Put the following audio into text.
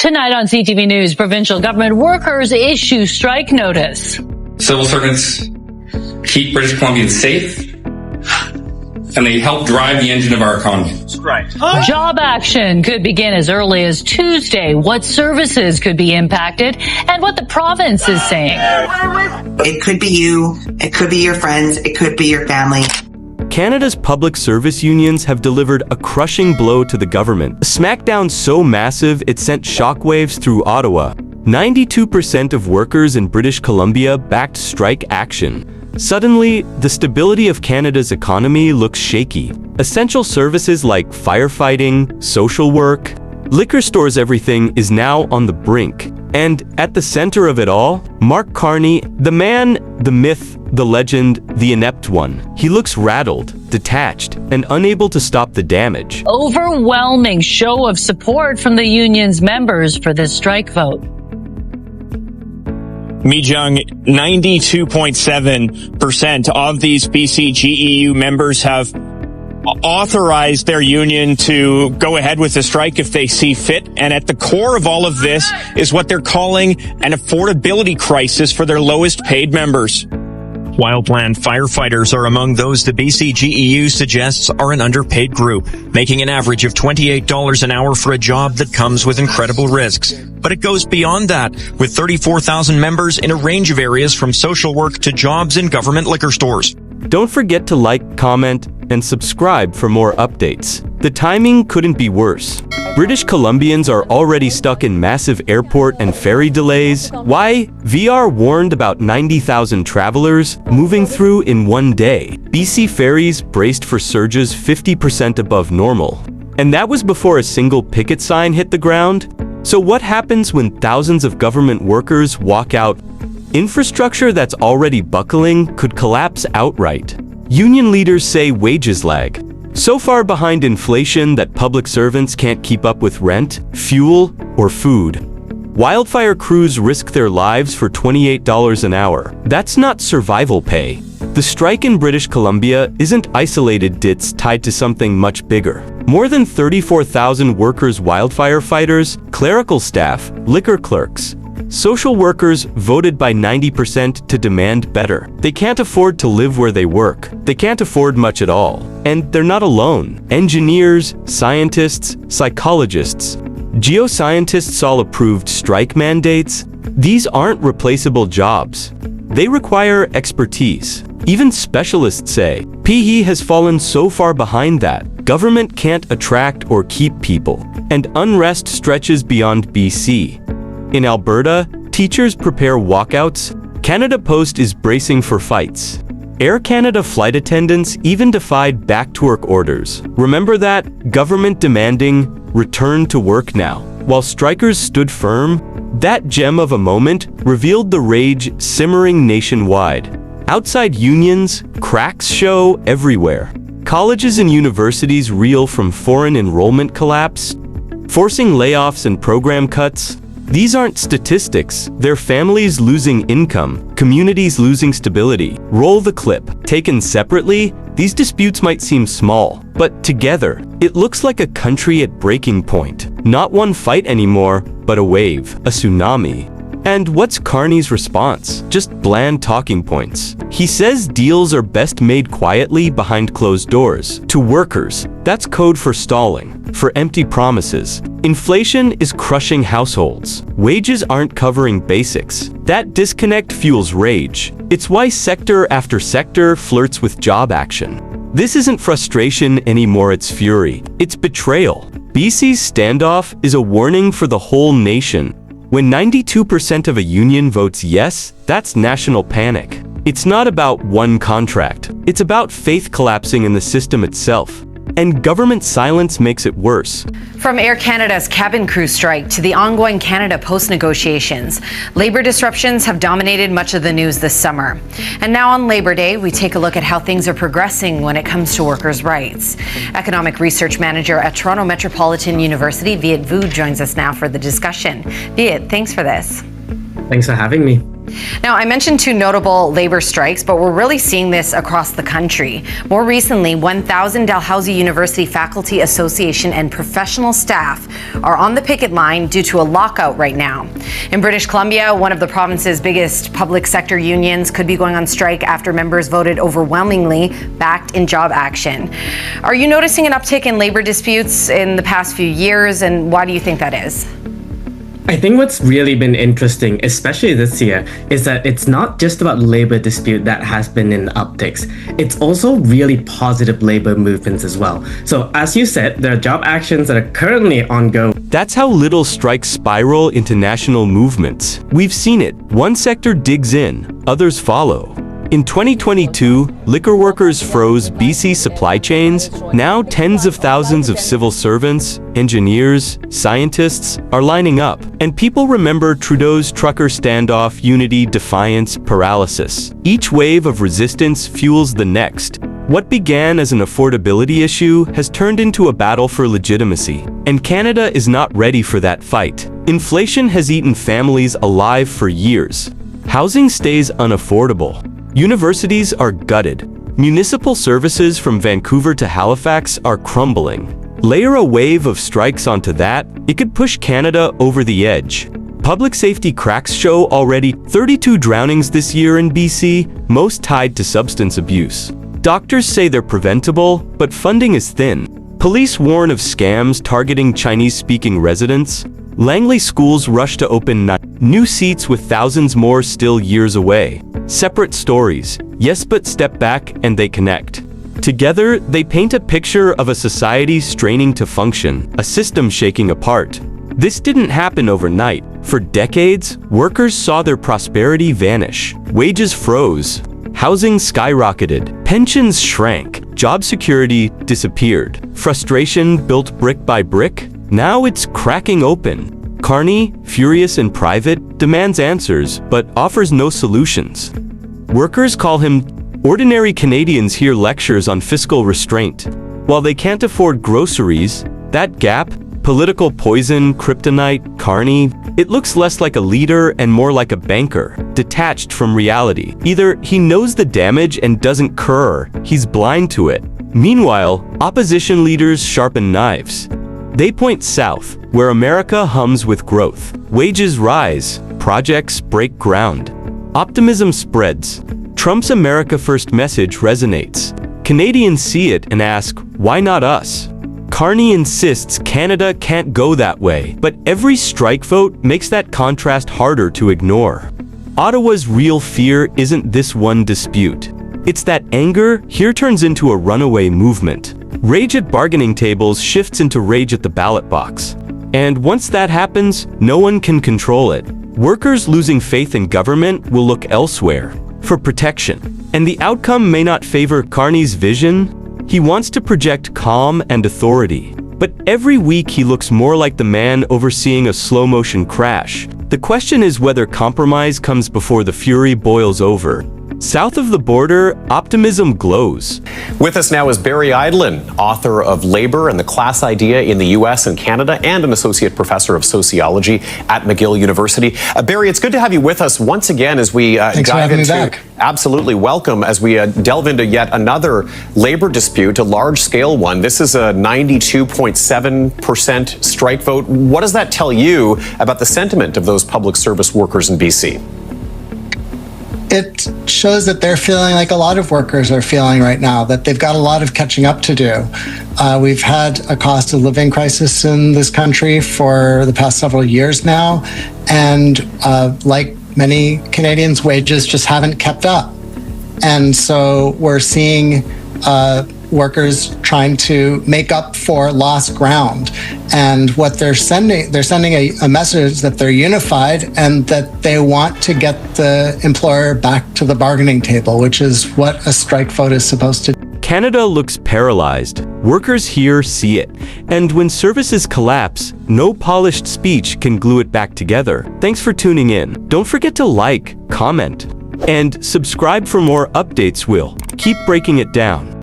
Tonight on CTV News, provincial government workers issue strike notice. Civil servants keep British Columbians safe, and they help drive the engine of our economy. Right. Job action could begin as early as Tuesday. What services could be impacted and what the province is saying. It could be you, it could be your friends, it could be your family. Canada's public service unions have delivered a crushing blow to the government. A smackdown so massive it sent shockwaves through Ottawa. 92% of workers in British Columbia backed strike action. Suddenly, the stability of Canada's economy looks shaky. Essential services like firefighting, social work, liquor stores, everything is now on the brink. And at the center of it all, Mark Carney, the man, the myth, the legend, the inept one. He looks rattled, detached, and unable to stop the damage. Overwhelming show of support from the union's members for this strike vote. Mijung, 92.7% of these BC GEU members have authorized their union to go ahead with the strike if they see fit. And at the core of all of this is what they're calling an affordability crisis for their lowest paid members. Wildland firefighters are among those the BC GEU suggests are an underpaid group, making an average of $28 an hour for a job that comes with incredible risks. But it goes beyond that, with 34,000 members in a range of areas from social work to jobs in government liquor stores. Don't forget to like, comment, and subscribe for more updates. The timing couldn't be worse. British Columbians are already stuck in massive airport and ferry delays. Why? VR warned about 90,000 travelers moving through in one day. BC ferries braced for surges 50% above normal. And that was before a single picket sign hit the ground. So what happens when thousands of government workers walk out? Infrastructure that's already buckling could collapse outright. Union leaders say wages lag so far behind inflation that public servants can't keep up with rent, fuel, or food. Wildfire crews risk their lives for $28 an hour. That's not survival pay. The strike in British Columbia isn't isolated dits tied to something much bigger. More than 34,000 workers, wildfire fighters, clerical staff, liquor clerks, social workers voted by 90% to demand better. They can't afford to live where they work. They can't afford much at all. And they're not alone. Engineers, scientists, psychologists, geoscientists all approved strike mandates. These aren't replaceable jobs. They require expertise. Even specialists say PE has fallen so far behind that government can't attract or keep people. And unrest stretches beyond BC. In Alberta, teachers prepare walkouts. Canada Post is bracing for fights. Air Canada flight attendants even defied back-to-work orders. Remember that? Government demanding return to work now. While strikers stood firm, that gem of a moment revealed the rage simmering nationwide. Outside unions, cracks show everywhere. Colleges and universities reel from foreign enrollment collapse, forcing layoffs and program cuts. These aren't statistics. They're families losing income, communities losing stability. Roll the clip. Taken separately, these disputes might seem small, but together, it looks like a country at breaking point. Not one fight anymore, but a wave, a tsunami. And what's Carney's response? Just bland talking points. He says deals are best made quietly behind closed doors. To workers, that's code for stalling, for empty promises. Inflation is crushing households. Wages aren't covering basics. That disconnect fuels rage. It's why sector after sector flirts with job action. This isn't frustration anymore, it's fury. It's betrayal. BC's standoff is a warning for the whole nation. When 92% of a union votes yes, that's national panic. It's not about one contract. It's about faith collapsing in the system itself. And government silence makes it worse. From Air Canada's cabin crew strike to the ongoing Canada Post negotiations, labor disruptions have dominated much of the news this summer. And now on Labor Day, we take a look at how things are progressing when it comes to workers' rights. Economic Research Manager at Toronto Metropolitan University, Viet Vu, joins us now for the discussion. Viet, thanks for this. Thanks for having me. Now, I mentioned 2 notable labor strikes, but we're really seeing this across the country. More recently, 1,000 Dalhousie University Faculty Association and professional staff are on the picket line due to a lockout right now. In British Columbia, one of the province's biggest public sector unions could be going on strike after members voted overwhelmingly backed in job action. Are you noticing an uptick in labor disputes in the past few years, and why do you think that is? I think what's really been interesting, especially this year, is that it's not just about labor dispute that has been in upticks. It's also really positive labor movements as well. So as you said, there are job actions that are currently ongoing. That's how little strikes spiral into national movements. We've seen it. One sector digs in, others follow. In 2022, liquor workers froze BC supply chains. Now tens of thousands of civil servants, engineers, scientists are lining up. And people remember Trudeau's trucker standoff, unity, defiance, paralysis. Each wave of resistance fuels the next. What began as an affordability issue has turned into a battle for legitimacy. And Canada is not ready for that fight. Inflation has eaten families alive for years. Housing stays unaffordable. Universities are gutted. Municipal services from Vancouver to Halifax are crumbling. Layer a wave of strikes onto that, it could push Canada over the edge. Public safety cracks show already 32 drownings this year in BC, most tied to substance abuse. Doctors say they're preventable, but funding is thin. Police warn of scams targeting Chinese-speaking residents. Langley schools rush to open new seats with thousands more still years away. Separate stories, yes, but step back and they connect. Together, they paint a picture of a society straining to function, a system shaking apart. This didn't happen overnight. For decades, workers saw their prosperity vanish. Wages froze. Housing skyrocketed. Pensions shrank. Job security disappeared. Frustration built brick by brick. Now it's cracking open. Carney, furious in private, demands answers, but offers no solutions. Workers call him. Ordinary Canadians hear lectures on fiscal restraint. While they can't afford groceries, that gap, political poison, kryptonite, Carney, it looks less like a leader and more like a banker, detached from reality. Either he knows the damage and doesn't cur, he's blind to it. Meanwhile, opposition leaders sharpen knives. They point south, where America hums with growth. Wages rise, projects break ground. Optimism spreads. Trump's America First message resonates. Canadians see it and ask, why not us? Carney insists Canada can't go that way, but every strike vote makes that contrast harder to ignore. Ottawa's real fear isn't this one dispute. It's that anger here turns into a runaway movement. Rage at bargaining tables shifts into rage at the ballot box. And once that happens, no one can control it. Workers losing faith in government will look elsewhere for protection. And the outcome may not favor Carney's vision. He wants to project calm and authority. But every week he looks more like the man overseeing a slow-motion crash. The question is whether compromise comes before the fury boils over. South of the border, optimism glows. With us now is Barry Eidlin, author of Labor and the Class Idea in the U.S. and Canada, and an associate professor of sociology at McGill University. Barry, it's good to have you with us once again as we dive into. Absolutely, welcome as we delve into yet another labor dispute, a large-scale one. This is a 92.7% strike vote. What does that tell you about the sentiment of those public service workers in BC? It shows that they're feeling like a lot of workers are feeling right now, that they've got a lot of catching up to do. We've had a cost of living crisis in this country for the past several years now, and like many Canadians, wages just haven't kept up. And so we're seeing workers trying to make up for lost ground. And what they're sending a message that they're unified and that they want to get the employer back to the bargaining table, which is what a strike vote is supposed to do. Canada looks paralyzed. Workers here see it. And when services collapse, no polished speech can glue it back together. Thanks for tuning in. Don't forget to like, comment, and subscribe for more updates. We'll keep breaking it down.